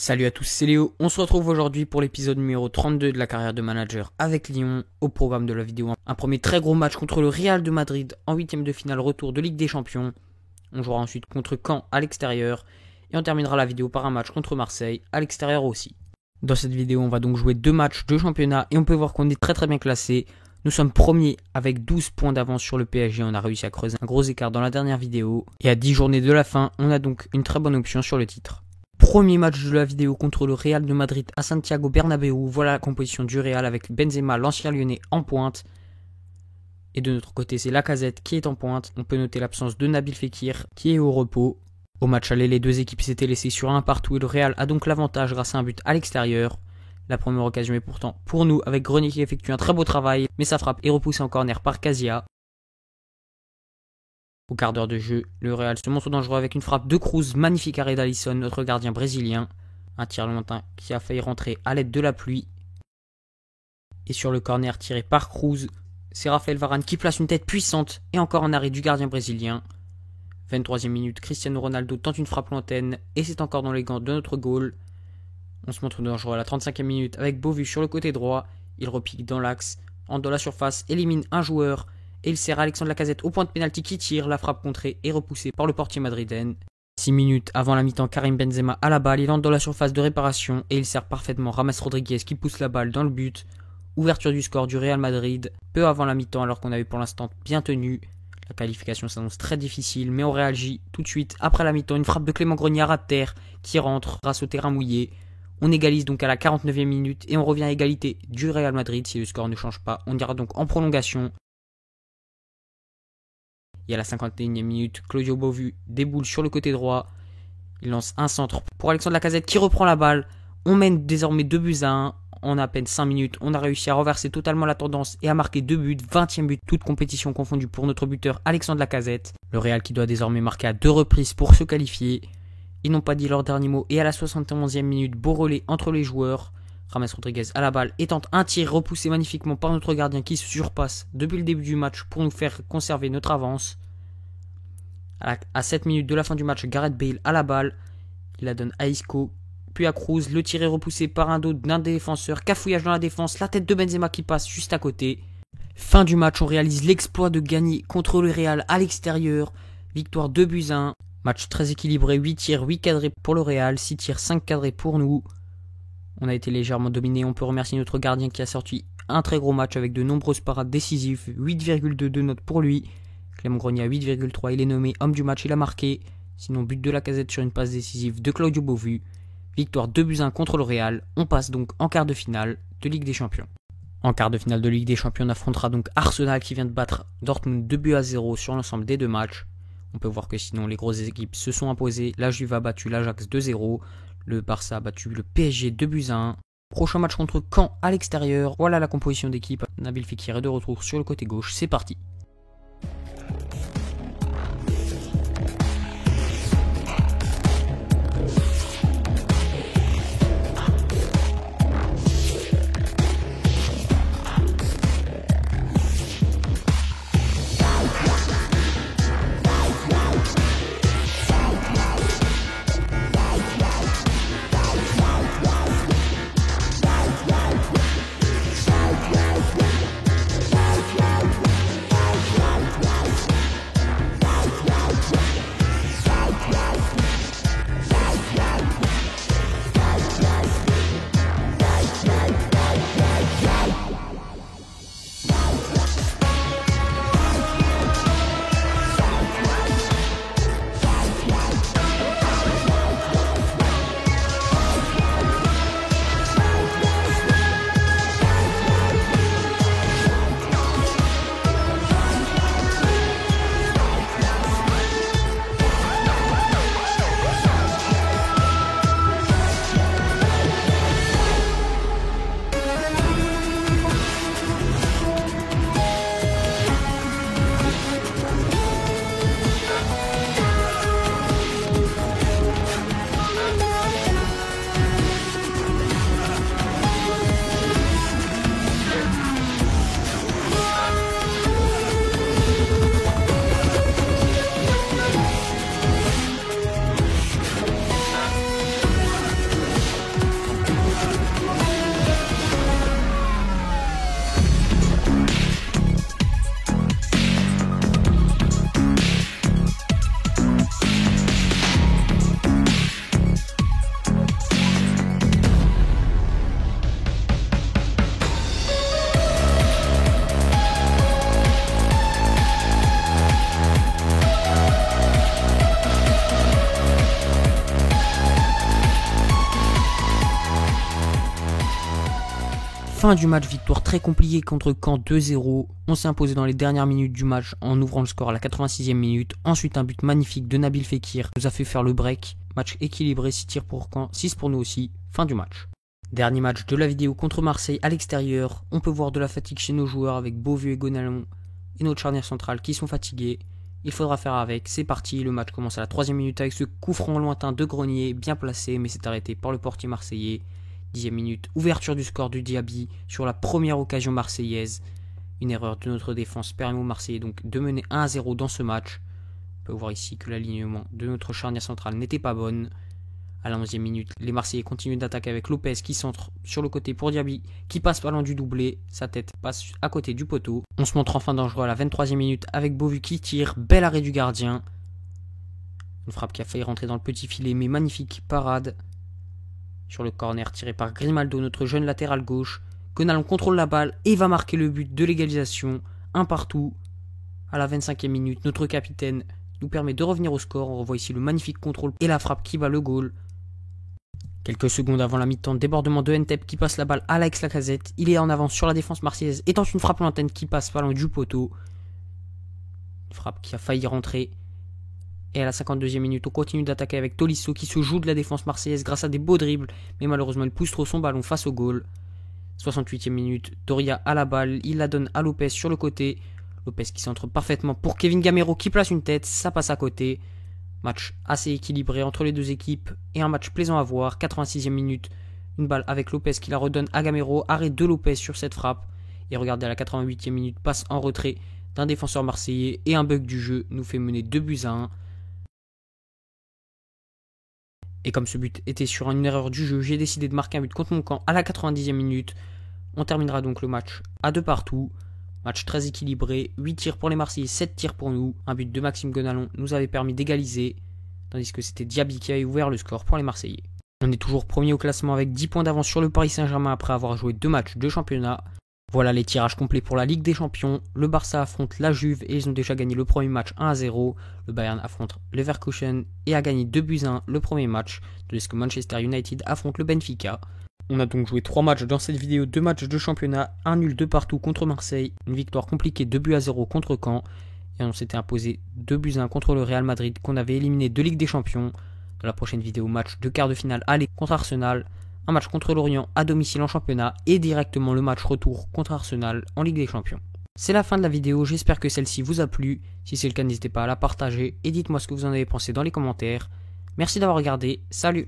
Salut à tous, c'est Léo. On se retrouve aujourd'hui pour l'épisode numéro 32 de la carrière de manager avec Lyon. Au programme de la vidéo, un premier très gros match contre le Real de Madrid en 8ème de finale retour de Ligue des Champions. On jouera ensuite contre Caen à l'extérieur et on terminera la vidéo par un match contre Marseille à l'extérieur aussi. Dans cette vidéo, on va donc jouer 2 matchs de championnat et on peut voir qu'on est très bien classé. Nous sommes premiers avec 12 points d'avance sur le PSG. On a réussi à creuser un gros écart dans la dernière vidéo. Et à 10 journées de la fin, on a donc une très bonne option sur le titre. Premier match de la vidéo contre le Real de Madrid à Santiago Bernabéu. Voilà la composition du Real avec Benzema, l'ancien lyonnais, en pointe. Et de notre côté, c'est Lacazette qui est en pointe. On peut noter l'absence de Nabil Fekir qui est au repos. Au match aller, les deux équipes s'étaient laissées sur un partout et le Real a donc l'avantage grâce à un but à l'extérieur. La première occasion est pourtant pour nous avec Grenier qui effectue un très beau travail, mais sa frappe est repoussée en corner par Casillas. Au quart d'heure de jeu, le Real se montre dangereux avec une frappe de Cruz, magnifique arrêt d'Alisson, notre gardien brésilien. Un tir lointain qui a failli rentrer à l'aide de la pluie. Et sur le corner tiré par Cruz, c'est Raphaël Varane qui place une tête puissante et encore un arrêt du gardien brésilien. 23e minute, Cristiano Ronaldo tente une frappe lointaine et c'est encore dans les gants de notre goal. On se montre dangereux à la 35e minute avec Beauvu sur le côté droit. Il repique dans l'axe, entre dans la surface, élimine un joueur. Et il sert Alexandre Lacazette au point de pénalty qui tire, la frappe contrée et repoussée par le portier madrilène. 6 minutes avant la mi-temps, Karim Benzema à la balle, il entre dans la surface de réparation et il sert parfaitement James Rodriguez qui pousse la balle dans le but. Ouverture du score du Real Madrid, peu avant la mi-temps alors qu'on avait pour l'instant bien tenu. La qualification s'annonce très difficile mais on réagit tout de suite après la mi-temps, une frappe de Clément Grenier à ras de terre qui rentre grâce au terrain mouillé. On égalise donc à la 49e minute et on revient à égalité du Real Madrid. Si le score ne change pas, on ira donc en prolongation. Et à la 51e minute, Claudio Beauvu déboule sur le côté droit. Il lance un centre pour Alexandre Lacazette qui reprend la balle. On mène désormais 2-1. En à peine 5 minutes, on a réussi à renverser totalement la tendance et à marquer 2 buts, 20e but, toute compétition confondue pour notre buteur Alexandre Lacazette. Le Real qui doit désormais marquer à 2 reprises pour se qualifier. Ils n'ont pas dit leur dernier mot et à la 71e minute, beau relais entre les joueurs. James Rodriguez à la balle et tente un tir repoussé magnifiquement par notre gardien qui se surpasse depuis le début du match pour nous faire conserver notre avance. À 7 minutes de la fin du match, Gareth Bale à la balle, il la donne à Isco, puis à Cruz, le tir est repoussé par un dos d'un des défenseurs, cafouillage dans la défense, la tête de Benzema qui passe juste à côté. Fin du match, on réalise l'exploit de gagner contre le Real à l'extérieur, victoire 2-1, match très équilibré, 8 tirs, 8 cadrés pour le Real, 6 tirs, 5 cadrés pour nous. On a été légèrement dominé, on peut remercier notre gardien qui a sorti un très gros match avec de nombreuses parades décisives, 8,2 de notes pour lui. Clément Grenier à 8,3, il est nommé homme du match, il a marqué. Sinon but de Lacazette sur une passe décisive de Claudio Beauvu. Victoire 2-1 contre le Real, on passe donc en quart de finale de Ligue des Champions. En quart de finale de Ligue des Champions, on affrontera donc Arsenal qui vient de battre Dortmund 2-0 sur l'ensemble des 2 matchs. On peut voir que sinon les grosses équipes se sont imposées, la Juve a battu l'Ajax 2-0. Le Barça a battu le PSG 2-1. Prochain match contre Caen à l'extérieur. Voilà la composition d'équipe. Nabil Fekir est de retour sur le côté gauche. C'est parti. Fin du match, victoire très compliquée contre Caen 2-0. On s'est imposé dans les dernières minutes du match en ouvrant le score à la 86e minute. Ensuite, un but magnifique de Nabil Fekir nous a fait faire le break. Match équilibré, 6 tirs pour Caen, 6 pour nous aussi. Fin du match. Dernier match de la vidéo contre Marseille à l'extérieur. On peut voir de la fatigue chez nos joueurs avec Beauvieux et Gonalon et notre charnière centrale qui sont fatigués. Il faudra faire avec. C'est parti, le match commence à la 3e minute avec ce coup franc lointain de Grenier, bien placé, mais c'est arrêté par le portier marseillais. 10e minute, ouverture du score du Diaby sur la première occasion marseillaise. Une erreur de notre défense permet aux Marseillais donc de mener 1-0 dans ce match. On peut voir ici que l'alignement de notre charnière centrale n'était pas bonne. À la 11e minute, les Marseillais continuent d'attaquer avec Lopez qui centre sur le côté pour Diaby, qui passe par l'an du doublé, sa tête passe à côté du poteau. On se montre enfin dangereux à la 23e minute avec Beauvu qui tire, bel arrêt du gardien. Une frappe qui a failli rentrer dans le petit filet, mais magnifique parade. Sur le corner tiré par Grimaldo, notre jeune latéral gauche. Gonalon contrôle la balle et va marquer le but de l'égalisation. Un partout. À la 25e minute, notre capitaine nous permet de revenir au score. On revoit ici le magnifique contrôle et la frappe qui bat le goal. Quelques secondes avant la mi-temps, débordement de Ntep qui passe la balle à Alex Lacazette. Il est en avance sur la défense marseillaise et tente une frappe lointaine qui passe par l'an du poteau. Une frappe qui a failli rentrer. Et à la 52e minute, on continue d'attaquer avec Tolisso qui se joue de la défense marseillaise grâce à des beaux dribbles, mais malheureusement il pousse trop son ballon face au goal. 68e minute, Doria à la balle, il la donne à Lopez sur le côté. Lopez qui centre parfaitement pour Kevin Gamero qui place une tête, ça passe à côté. Match assez équilibré entre les deux équipes et un match plaisant à voir. 86e minute, une balle avec Lopez qui la redonne à Gamero, arrêt de Lopez sur cette frappe. Et regardez à la 88e minute, passe en retrait d'un défenseur marseillais et un bug du jeu nous fait mener 2-1. Et comme ce but était sur une erreur du jeu, j'ai décidé de marquer un but contre mon camp à la 90e minute. On terminera donc le match à 2 partout. Match très équilibré, 8 tirs pour les Marseillais, 7 tirs pour nous. Un but de Maxime Gonalon nous avait permis d'égaliser, tandis que c'était Diaby qui avait ouvert le score pour les Marseillais. On est toujours premier au classement avec 10 points d'avance sur le Paris Saint-Germain après avoir joué 2 matchs de championnat. Voilà les tirages complets pour la Ligue des Champions. Le Barça affronte la Juve et ils ont déjà gagné le premier match 1-0. Le Bayern affronte Leverkusen et a gagné 2-1 le premier match, tandis que Manchester United affronte le Benfica. On a donc joué 3 matchs dans cette vidéo, 2 matchs de championnat, un nul de partout contre Marseille, une victoire compliquée 2-0 contre Caen, et on s'était imposé 2-1 contre le Real Madrid qu'on avait éliminé de Ligue des Champions. Dans la prochaine vidéo, match de quart de finale aller contre Arsenal, un match contre Lorient à domicile en championnat et directement le match retour contre Arsenal en Ligue des Champions. C'est la fin de la vidéo, j'espère que celle-ci vous a plu. Si c'est le cas, n'hésitez pas à la partager et dites-moi ce que vous en avez pensé dans les commentaires. Merci d'avoir regardé, salut!